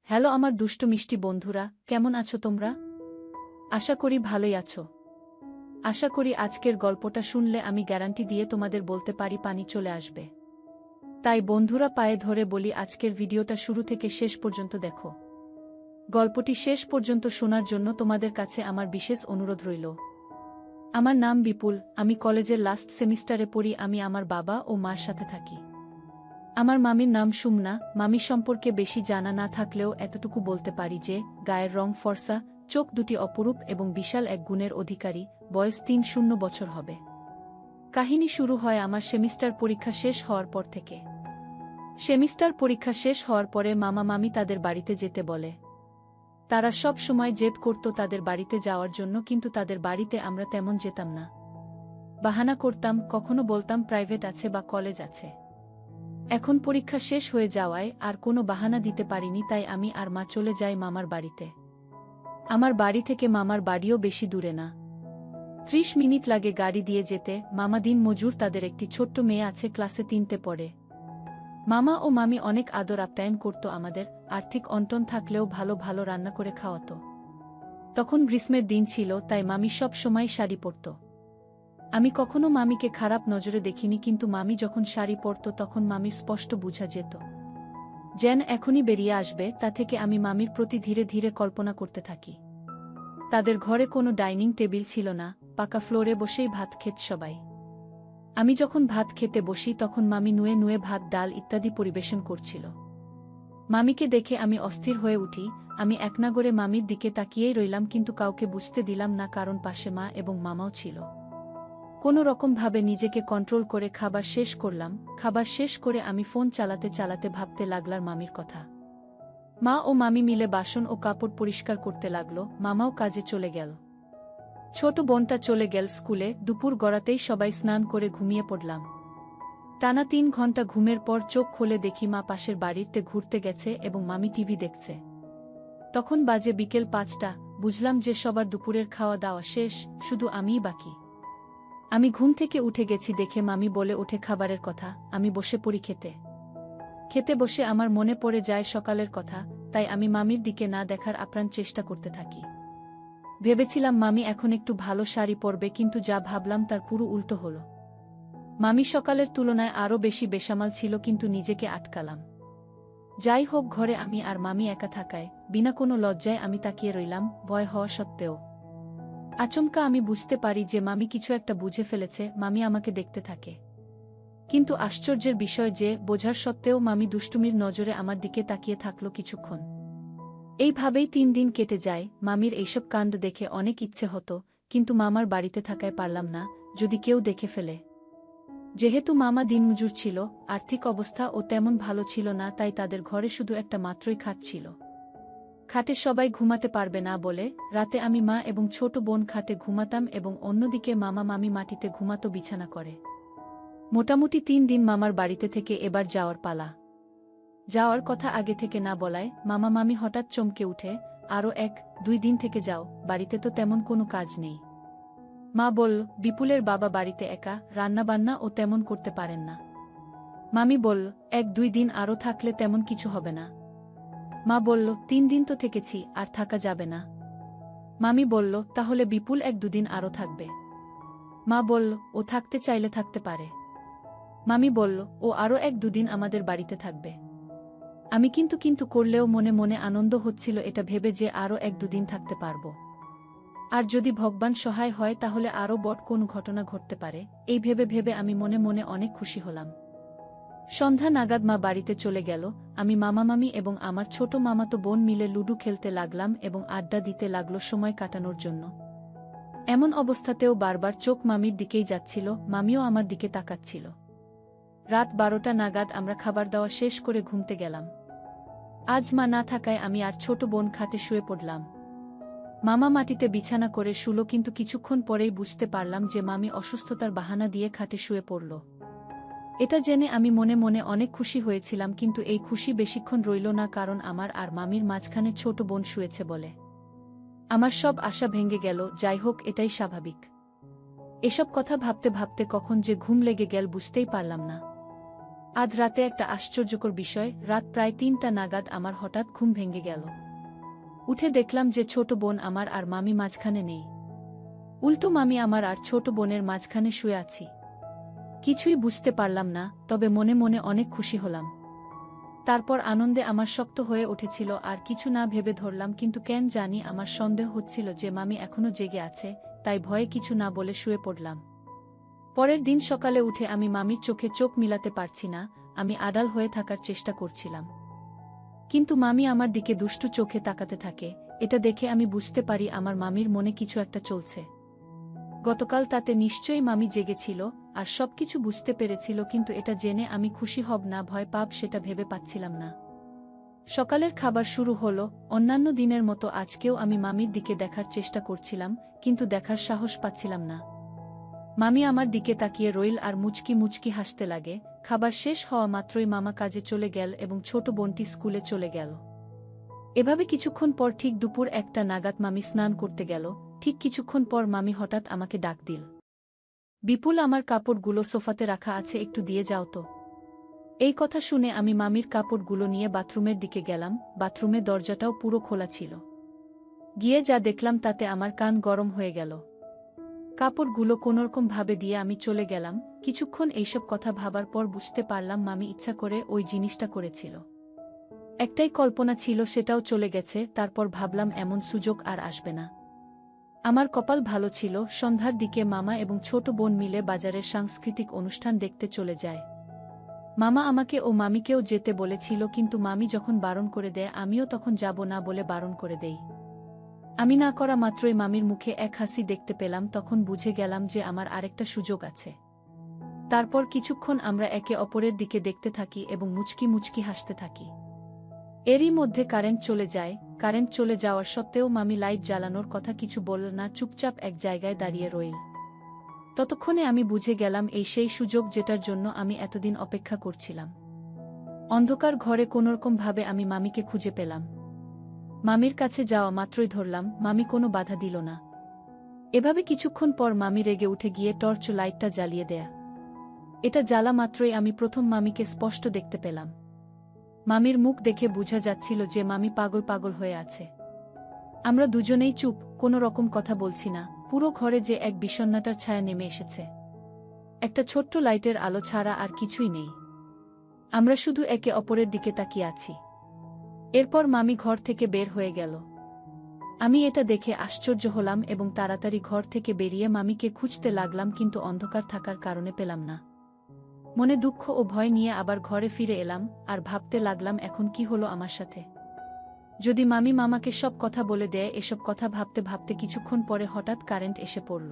Hello আমার দুষ্ট মিষ্টি বন্ধুরা, কেমন আছো তোমরা? আশা করি ভালোই আছো। আশা করি আজকের গল্পটা শুনলে আমি গ্যারান্টি দিয়ে তোমাদের বলতে পারি পানি চলে আসবে। তাই বন্ধুরা পায়ে ধরে বলি আজকের ভিডিওটা শুরু থেকে শেষ পর্যন্ত দেখো। গল্পটি শেষ পর্যন্ত শোনার জন্য তোমাদের কাছে আমার বিশেষ অনুরোধ রইল। আমার নাম বিপুল, আমি কলেজের লাস্ট সেমিস্টারে পড়ি। আমি আমার বাবা ও মার সাথে থাকি। আমার মামির নাম সুমনা। মামি সম্পর্কে বেশি জানা না থাকলেও এতটুকু বলতে পারি যে গায়ের রং ফর্সা, চোখ দুটি অপরূপ এবং বিশাল এক গুণের অধিকারী। বয়স ৩০ বছর হবে। কাহিনী শুরু হয় আমার সেমিস্টার পরীক্ষা শেষ হওয়ার পর থেকে। সেমিস্টার পরীক্ষা শেষ হওয়ার পরে মামা মামি তাদের বাড়িতে যেতে বলে। তারা সব সময় জেদ করত তাদের বাড়িতে যাওয়ার জন্য, কিন্তু তাদের বাড়িতে আমরা তেমন যেতাম না। বাহানা করতাম, কখনো বলতাম প্রাইভেট আছে বা কলেজ আছে। এখন পরীক্ষা শেষ হয়ে যাওয়ায় আর কোনো বাহানা দিতে পারিনি, তাই আমি আর মা চলে যাই মামার বাড়িতে। আমার বাড়ি থেকে মামার বাড়িও বেশি দূরে না, ৩০ মিনিট লাগে গাড়ি দিয়ে যেতে। মামা দিন মজুর, তাদের একটি ছোট্ট মেয়ে আছে, ক্লাসে ৩তে পড়ে। মামা ও মামি অনেক আদর আপ্যায়ন করত আমাদের। আর্থিক অনটন থাকলেও ভালো ভালো রান্না করে খাওয়াতো। তখন গ্রীষ্মের দিন ছিল, তাই মামি সব সময় শাড়ি পরত। আমি কখনো মামিকে খারাপ নজরে দেখিনি, কিন্তু মামি যখন শাড়ি পরত তখন মামির স্পষ্ট বোঝা যেত যেন এখনই বেরিয়ে আসবে। তা থেকে আমি মামির প্রতি ধীরে ধীরে কল্পনা করতে থাকি। তাদের ঘরে কোনো ডাইনিং টেবিল ছিল না, পাকা ফ্লোরে বসেই ভাত খেত সবাই। আমি যখন ভাত খেতে বসি তখন মামি নুয়ে নুয়ে ভাত, ডাল ইত্যাদি পরিবেশন করছিল। মামিকে দেখে আমি অস্থির হয়ে উঠি। আমি একনাগরে মামির দিকে তাকিয়েই রইলাম, কিন্তু কাউকে বুঝতে দিলাম না, কারণ পাশে মা এবং মামাও ছিল। কোনো রকমভাবে নিজেকে কন্ট্রোল করে খাবার শেষ করলাম। খাবার শেষ করে আমি ফোন চালাতে চালাতে ভাবতে লাগলাম মামির কথা। মা ও মামি মিলে বাসন ও কাপড় পরিষ্কার করতে লাগলো। মামাও কাজে চলে গেল। ছোট বোনটা চলে গেল স্কুলে। দুপুর গড়াতেই সবাই স্নান করে ঘুমিয়ে পড়লাম। টানা ৩ ঘন্টা ঘুমের পর চোখ খুলে দেখি মা পাশের বাড়িতে ঘুরতে গেছে এবং মামি টিভি দেখছে। তখন বাজে বিকেল ৫টা। বুঝলাম যে সবার দুপুরের খাওয়া দাওয়া শেষ, শুধু আমিই বাকি। আমি ঘুম থেকে উঠে গেছি দেখে মামি বলে ওঠে খাবারের কথা। আমি বসে পড়ি খেতে। খেতে বসে আমার মনে পড়ে যায় সকালের কথা, তাই আমি মামির দিকে না দেখার আপ্রাণ চেষ্টা করতে থাকি। ভেবেছিলাম মামি এখন একটু ভালো শাড়ি পরবে, কিন্তু যা ভাবলাম তার পুরো উল্টো হলো। মামি সকালের তুলনায় আরও বেশি বেসামাল ছিল, কিন্তু নিজেকে আটকালাম। যাই হোক, ঘরে আমি আর মামি একা থাকায় বিনা কোনো লজ্জায় আমি তাকিয়ে রইলাম, ভয় হওয়া সত্ত্বেও। আচমকা আমি বুঝতে পারি যে মামি কিছু একটা বুঝে ফেলেছে। মামি আমাকে দেখতে থাকে, কিন্তু আশ্চর্যের বিষয় যে বোঝার সত্ত্বেও মামি দুষ্টুমির নজরে আমার দিকে তাকিয়ে থাকলো কিছুক্ষণ। এইভাবেই ৩ দিন কেটে যায়। মামির এইসব কাণ্ড দেখে অনেক ইচ্ছে হতো, কিন্তু মামার বাড়িতে থাকায় পারলাম না, যদি কেউ দেখে ফেলে। যেহেতু মামা দিনমজুর ছিল, আর্থিক অবস্থা ও তেমন ভালো ছিল না, তাই তাদের ঘরে শুধু একটা মাত্রই খাট ছিল। খাটে সবাই ঘুমাতে পারবে না বলে রাতে আমি মা এবং ছোট বোন খাটে ঘুমাতাম এবং অন্যদিকে মামা মামি মাটিতে ঘুমাতো বিছানা করে। মোটামুটি ৩ দিন মামার বাড়িতে থেকে এবার যাওয়ার পালা। যাওয়ার কথা আগে থেকে না বলায় মামা মামি হঠাৎ চমকে উঠে, আরও ১-২ দিন থেকে যাও, বাড়িতে তো তেমন কোনো কাজ নেই। মা বলল, বিপুলের বাবা বাড়িতে একা, রান্নাবান্না ও তেমন করতে পারেন না। মামি বলল, ১-২ দিন আরও থাকলে তেমন কিছু হবে না। মা বলল, ৩ দিন তো থেকেছি, আর থাকা যাবে না। মামি বলল, তাহলে বিপুল ১-২ দিন আরও থাকবে। মা বলল, ও থাকতে চাইলে থাকতে পারে। মামি বলল, ও আরও ১-২ দিন আমাদের বাড়িতে থাকবে। আমি কিন্তু করলেও মনে মনে আনন্দ হচ্ছিল এটা ভেবে যে আরও ১-২ দিন থাকতে পারব। আর যদি ভগবান সহায় হয় তাহলে আরও বড় কোনো ঘটনা ঘটতে পারে, এই ভেবে ভেবে আমি মনে মনে অনেক খুশি হলাম। সন্ধ্যা নাগাদ মা বাড়িতে চলে গেল। আমি মামা মামি এবং আমার ছোট মামাতো বোন মিলে লুডু খেলতে লাগলাম এবং আড্ডা দিতে লাগলো সময় কাটানোর জন্য। এমন অবস্থাতেও বারবার চোখ মামির দিকেই যাচ্ছিল, মামিও আমার দিকে তাকাচ্ছিল। রাত ১২টা নাগাদ আমরা খাবার দাওয়া শেষ করে ঘুমতে গেলাম। আজ মা না থাকায় আমি আর ছোট বোন খাটে শুয়ে পড়লাম। মামা মাটিতে বিছানা করে শুলো, কিন্তু কিছুক্ষণ পরেই বুঝতে পারলাম যে মামি অসুস্থতার বাহানা দিয়ে খাটে শুয়ে পড়ল। এটা জেনে আমি মনে মনে অনেক খুশি হয়েছিলাম, কিন্তু এই খুশি বেশিক্ষণ রইল না, কারণ আমার আর মামির মাঝখানে ছোট বোন শুয়েছে বলে আমার সব আশা ভেঙে গেল। যাই হোক, এটাই স্বাভাবিক। এসব কথা ভাবতে ভাবতে কখন যে ঘুম লেগে গেল বুঝতেই পারলাম না। আধ রাতে একটা আশ্চর্যকর বিষয়, রাত প্রায় ৩টা নাগাদ আমার হঠাৎ ঘুম ভেঙে গেল। উঠে দেখলাম যে ছোট বোন আমার আর মামি মাঝখানে নেই। উল্টো মামি আমার আর ছোট বোনের মাঝখানে শুয়ে আছি। কিছুই বুঝতে পারলাম না, তবে মনে মনে অনেক খুশি হলাম। তারপর আনন্দে আমার শক্ত হয়ে উঠেছিল আর কিছু না ভেবে ধরলাম, কিন্তু কেন জানি আমার সন্দেহ হচ্ছিল যে মামি এখনো জেগে আছে, তাই ভয়ে কিছু না বলে শুয়ে পড়লাম। পরের দিন সকালে উঠে আমি মামির চোখে চোখ মিলাতে পারছি না। আমি আড়াল হয়ে থাকার চেষ্টা করছিলাম, কিন্তু মামি আমার দিকে দুষ্টু চোখে তাকাতে থাকে। এটা দেখে আমি বুঝতে পারি আমার মামির মনে কিছু একটা চলছে। গতকাল তাতে নিশ্চয়ই মামি জেগেছিল আর সবকিছু বুঝতে পেরেছিল, কিন্তু এটা জেনে আমি খুশি হব না ভয় পাব সেটা ভেবে পাচ্ছিলাম না। সকালের খাবার শুরু হলো। অন্যান্য দিনের মতো আজকেও আমি মামির দিকে দেখার চেষ্টা করছিলাম, কিন্তু দেখার সাহস পাচ্ছিলাম না। মামি আমার দিকে তাকিয়ে রইল আর মুচকি মুচকি হাসতে লাগে। খাবার শেষ হওয়া মাত্রই মামা কাজে চলে গেল এবং ছোট বোনটি স্কুলে চলে গেল। এভাবে কিছুক্ষণ পর ঠিক দুপুর 1টা নাগাদ মামি স্নান করতে গেল। ঠিক কিছুক্ষণ পর মামি হঠাৎ আমাকে ডাক দিল, বিপুল, আমার কাপড়গুলো সোফাতে রাখা আছে, একটু দিয়ে যাও তো। এই কথা শুনে আমি মামির কাপড়গুলো নিয়ে বাথরুমের দিকে গেলাম। বাথরুমের দরজাটাও পুরো খোলা ছিল। গিয়ে যা দেখলাম তাতে আমার কান গরম হয়ে গেল। কাপড়গুলো কোনোরকম ভাবে দিয়ে আমি চলে গেলাম। কিছুক্ষণ এইসব কথা ভাবার পর বুঝতে পারলাম মামি ইচ্ছা করে ওই জিনিসটা করেছিল। একটাই কল্পনা ছিল, সেটাও চলে গেছে। তারপর ভাবলাম এমন সুযোগ আর আসবে না। আমার কপাল ভালো ছিল। সন্ধ্যার দিকে মামা এবং ছোট বোন মিলে বাজারের সাংস্কৃতিক অনুষ্ঠান দেখতে চলে যায়। মামা আমাকে ও মামিকেও যেতে বলেছিল, কিন্তু মামি যখন বারণ করে দেয় আমিও তখন যাব না বলে বারণ করে দেই। আমি না করা মাত্রই মামির মুখে এক হাসি দেখতে পেলাম। তখন বুঝে গেলাম যে আমার আরেকটা সুযোগ আছে। তারপর কিছুক্ষণ আমরা একে অপরের দিকে দেখতে থাকি এবং মুচকি মুচকি হাসতে থাকি। এরই মধ্যে কারেন্ট চলে যায়। কারেন্ট চলে যাওয়ার সত্ত্বেও মামি লাইট জ্বালানোর কথা কিছু বলল না, চুপচাপ এক জায়গায় দাঁড়িয়ে রইল। ততক্ষণে আমি বুঝে গেলাম এই সেই সুযোগ যেটার জন্য আমি এতদিন অপেক্ষা করছিলাম। অন্ধকার ঘরে কোনোরকমভাবে আমি মামিকে খুঁজে পেলাম। মামির কাছে যাওয়া মাত্রই ধরলাম, মামি কোনো বাধা দিল না। এভাবে কিছুক্ষণ পর মামি রেগে উঠে গিয়ে টর্চ লাইটটা জ্বালিয়ে দেয়া। এটা জ্বালা মাত্রই আমি প্রথম মামিকে স্পষ্ট দেখতে পেলাম। মামির মুখ দেখে বোঝা যাচ্ছিল যে মামি পাগল পাগল হয়ে আছে। আমরা দুজনেই চুপ, কোনো রকম কথা বলছি না। পুরো ঘরে যে এক বিষণ্ণতার ছায়া নেমে এসেছে। একটা ছোট্ট লাইটের আলো ছাড়া আর কিছুই নেই। আমরা শুধু একে অপরের দিকে তাকিয়ে আছি। এরপর মামি ঘর থেকে বের হয়ে গেল। আমি এটা দেখে আশ্চর্য হলাম এবং তাড়াতাড়ি ঘর থেকে বেরিয়ে মামিকে খুঁজতে লাগলাম, কিন্তু অন্ধকার থাকার কারণে পেলাম না। মনে দুঃখ ও ভয় নিয়ে আবার ঘরে ফিরে এলাম আর ভাবতে লাগলাম এখন কি হলো আমার সাথে। যদি মামি মামাকে সব কথা বলে দেয়। এসব কথা ভাবতে ভাবতে কিছুক্ষণ পরে হঠাৎ কারেন্ট এসে পড়ল।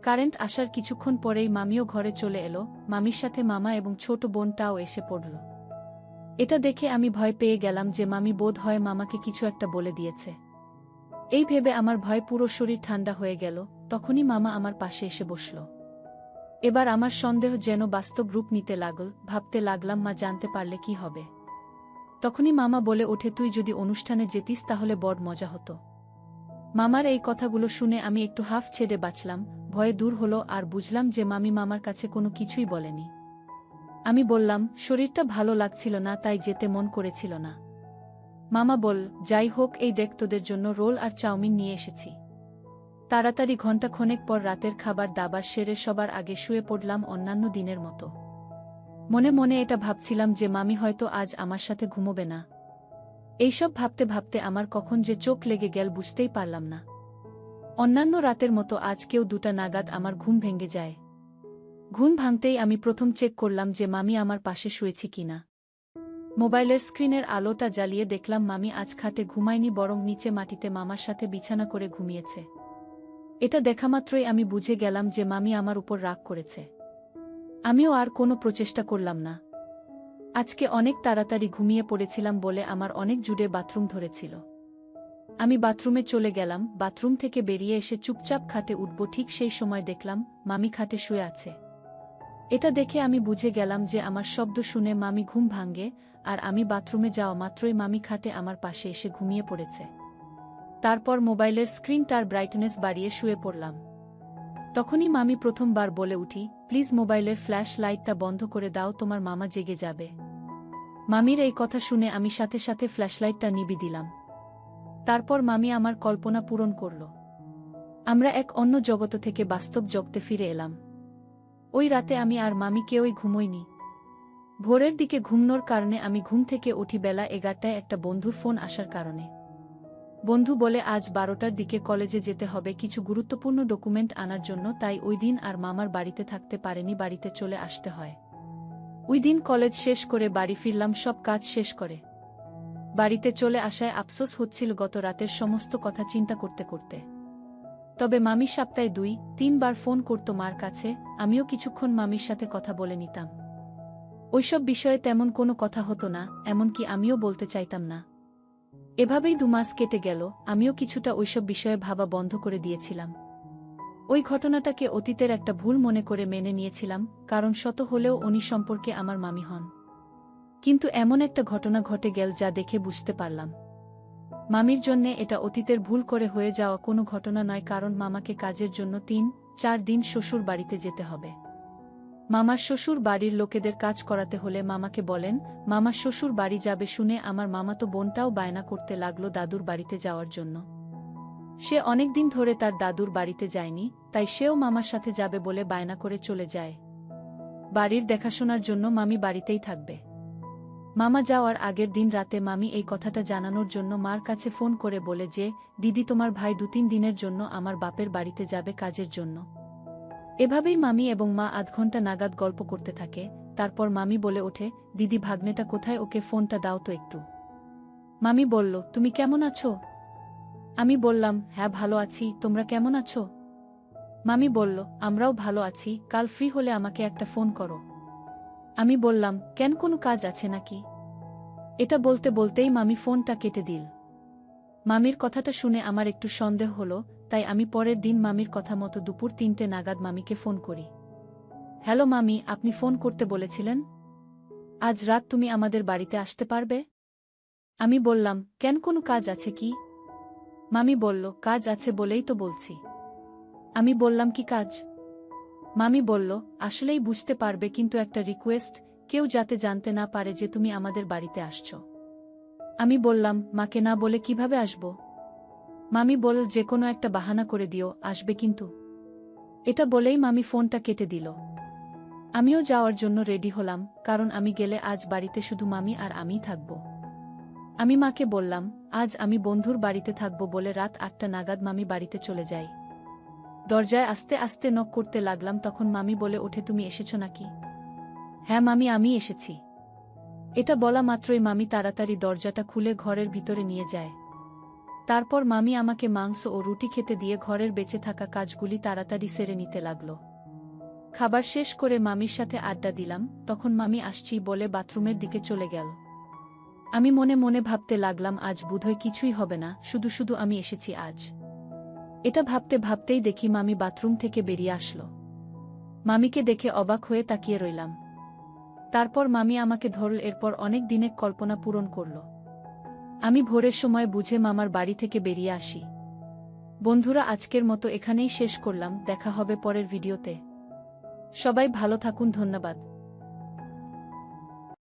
কারেন্ট আসার কিছুক্ষণ পরেই মামিও ঘরে চলে এলো। মামির সাথে মামা এবং ছোট বোনটাও এসে পড়ল। এটা দেখে আমি ভয় পেয়ে গেলাম যে মামি বোধ হয় মামাকে কিছু একটা বলে দিয়েছে। এই ভেবে আমার ভয় পুরো শরীর ঠান্ডা হয়ে গেল। তখনই মামা আমার পাশে এসে বসল। এবার আমার সন্দেহ যেন বাস্তব রূপ নিতে লাগল। ভাবতে লাগলাম মা জানতে পারলে কি হবে। তখনই মামা বলে ওঠে, তুই যদি অনুষ্ঠানে যেতিস তাহলে বড় মজা হতো। মামার এই কথাগুলো শুনে আমি একটু হাফ ছেড়ে বাঁচলাম। ভয়ে দূর হলো আর বুঝলাম যে মামি মামার কাছে কোনো কিছুই বলেনি। আমি বললাম, শরীরটা ভালো লাগছিল না, তাই যেতে মন করেছিল না। মামা বল, যাই হোক, এই দেখ তোদের জন্য রোল আর চাউমিন নিয়ে এসেছি। তাড়াতাড়ি ঘণ্টাখানেক পর রাতের খাবার দাবার সেরে সবার আগে শুয়ে পড়লাম অন্যান্য দিনের মতো। মনে মনে এটা ভাবছিলাম যে মামি হয়তো আজ আমার সাথে ঘুমোবে না। এইসব ভাবতে ভাবতে আমার কখন যে চোখ লেগে গেল বুঝতেই পারলাম না। অন্যান্য রাতের মতো আজকেও 2টা নাগাদ আমার ঘুম ভেঙে যায়। ঘুম ভাঙতেই আমি প্রথম চেক করলাম যে মামি আমার পাশে শুয়েছি কিনা। মোবাইলের স্ক্রিনের আলোটা জ্বালিয়ে দেখলাম মামি আজ খাটে ঘুমায়নি, বরং নিচে মাটিতে মামার সাথে বিছানা করে ঘুমিয়েছে। এটা দেখামাত্রই আমি বুঝে গেলাম যে মামি আমার উপর রাগ করেছে। আমিও আর কোনো প্রচেষ্টা করলাম না। আজকে অনেক তাড়াতাড়ি ঘুমিয়ে পড়েছিলাম বলে আমার অনেক জুড়ে বাথরুম ধরেছিল। আমি বাথরুমে চলে গেলাম। বাথরুম থেকে বেরিয়ে এসে চুপচাপ খাটে উঠব, ঠিক সেই সময় দেখলাম মামি খাটে শুয়ে আছে। এটা দেখে আমি বুঝে গেলাম যে আমার শব্দ শুনে মামি ঘুম ভাঙে, আর আমি বাথরুমে যাওয়া মাত্রই মামি খাটে আমার পাশে এসে ঘুমিয়ে পড়েছে। তারপর মোবাইলের স্ক্রিনটার ব্রাইটনেস বাড়িয়ে শুয়ে পড়লাম। তখনই মামি প্রথমবার বলে উঠি, প্লিজ মোবাইলের ফ্ল্যাশ লাইটটা বন্ধ করে দাও, তোমার মামা জেগে যাবে। মামির এই কথা শুনে আমি সাথে সাথে ফ্ল্যাশলাইটটা নিভিয়ে দিলাম। তারপর মামি আমার কল্পনা পূরণ করল। আমরা এক অন্য জগৎ থেকে বাস্তব জগতে ফিরে এলাম। ওই রাতে আমি আর মামি কেউই ঘুমোইনি। ভোরের দিকে ঘুমনোর কারণে আমি ঘুম থেকে উঠি বেলা 11টায় একটা বন্ধুর ফোন আসার কারণে। বন্ধু বলে আজ 12টার দিকে কলেজে যেতে হবে কিছু গুরুত্বপূর্ণ ডকুমেন্ট আনার জন্য, তাই ওই দিন আর মামার বাড়িতে থাকতে পারেনি, বাড়িতে চলে আসতে হয়। ওই দিন কলেজ শেষ করে বাড়ি ফিরলাম সব কাজ শেষ করে। বাড়িতে চলে আসায় আফসোস হচ্ছিল গত রাতের সমস্ত কথা চিন্তা করতে করতে। তবে মামি সপ্তাহে 2-3 বার ফোন করত মার কাছে, আমিও কিছুক্ষণ মামির সাথে কথা বলে নিতাম। ওইসব বিষয়ে তেমন কোনো কথা হতো না, এমনকি আমিও বলতে চাইতাম না। এভাবেই 2 মাস কেটে গেল, আমিও কিছুটা ওইসব বিষয়ে ভাবা বন্ধ করে দিয়েছিলাম। ওই ঘটনাটাকে অতীতের একটা ভুল মনে করে মেনে নিয়েছিলাম, কারণ শত হলেও উনি সম্পর্কে আমার মামি হন। কিন্তু এমন একটা ঘটনা ঘটে গেল যা দেখে বুঝতে পারলাম মামির জন্যে এটা অতীতের ভুল করে হয়ে যাওয়া কোনো ঘটনা নয়, কারণ মামাকে কাজের জন্য 3-4 দিন শ্বশুর বাড়িতে যেতে হবে। মামার শ্বশুর বাড়ির লোকেদের কাজ করাতে হলে মামাকে বলেন। মামার শ্বশুর বাড়ি যাবে শুনে আমার মামাতো বোনটাও বায়না করতে লাগলো দাদুর বাড়িতে যাওয়ার জন্য। সে অনেকদিন ধরে তার দাদুর বাড়িতে যায়নি, তাই সেও মামার সাথে যাবে বলে বায়না করে চলে যায়। বাড়ির দেখাশোনার জন্য মামি বাড়িতেই থাকবে। মামা যাওয়ার আগের দিন রাতে মামি এই কথাটা জানানোর জন্য মার কাছে ফোন করে বলে যে, দিদি তোমার ভাই 2-3 দিনের জন্য আমার বাপের বাড়িতে যাবে কাজের জন্য। এভাবেই মামি এবং মা আধ ঘন্টা নাগাদ গল্প করতে থাকে। তারপর মামি বলে ওঠে, দিদি ভাগ্নেটা কোথায়, ওকে ফোনটা দাও তো একটু। মামি বলল, তুমি কেমন আছো? আমি বললাম, হ্যাঁ ভালো আছি, তোমরা কেমন আছো? মামি বলল, আমরাও ভালো আছি, কাল ফ্রি হলে আমাকে একটা ফোন করো। আমি বললাম, কেন কোনো কাজ আছে নাকি? এটা বলতে বলতেই মামি ফোনটা কেটে দিল। মামির কথাটা শুনে আমার একটু সন্দেহ হলো, তাই আমি পরের দিন মামির কথা মতো দুপুর 3টে নাগাদ মামিকে ফোন করি। হ্যালো মামি, আপনি ফোন করতে বলেছিলেন? আজ রাত তুমি আমাদের বাড়িতে আসতে পারবে? আমি বললাম, কেন কোনো কাজ আছে কি? মামি বলল, কাজ আছে বলেই তো বলছি। আমি বললাম, কি কাজ? মামি বলল, আসলেই বুঝতে পারবে, কিন্তু একটা রিকোয়েস্ট, কেউ যাতে জানতে না পারে যে তুমি আমাদের বাড়িতে আসছো। আমি বললাম, মাকে না বলে কিভাবে আসব? মামি বলল, যে কোনো একটা বাহানা করে দিও, আসবে কিন্তু। এটা বলেই মামি ফোনটা কেটে দিল। আমিও যাওয়ার জন্য রেডি হলাম, কারণ আমি গেলে আজ বাড়িতে শুধু মামি আর আমিই থাকব। আমি মাকে বললাম, আজ আমি বন্ধুর বাড়িতে থাকব বলে রাত 8টা নাগাদ মামি বাড়িতে চলে যাই। দরজায় আস্তে আস্তে নক করতে লাগলাম, তখন মামি বলে ওঠে, তুমি এসেছ নাকি? হ্যাঁ মামি, আমি এসেছি। এটা বলা মাত্রই মামি তাড়াতাড়ি দরজাটা খুলে ঘরের ভিতরে নিয়ে যায়। তারপর মামি আমাকে মাংস ও রুটি খেতে দিয়ে ঘরের বেঁচে থাকা কাজগুলি তাড়াতাড়ি সেরে নিতে লাগল। খাবার শেষ করে মামির সাথে আড্ডা দিলাম, তখন মামি আসছি বলে বাথরুমের দিকে চলে গেল। আমি মনে মনে ভাবতে লাগলাম, আজ বোধহয় কিছুই হবে না, শুধু শুধু আমি এসেছি আজ। এটা ভাবতে ভাবতেই দেখি মামি বাথরুম থেকে বেরিয়ে আসলো। মামিকে দেখে অবাক হয়ে তাকিয়ে রইলাম। তারপর মামি আমাকে ধরল, এরপর অনেক দিনের কল্পনা পূরণ করল। আমি ভোরের সময় বুঝে মামার বাড়ি থেকে বেরিয়ে আসি। বন্ধুরা, আজকের মতো এখানেই শেষ করলাম, দেখা হবে পরের ভিডিওতে। সবাই ভালো থাকুন, ধন্যবাদ।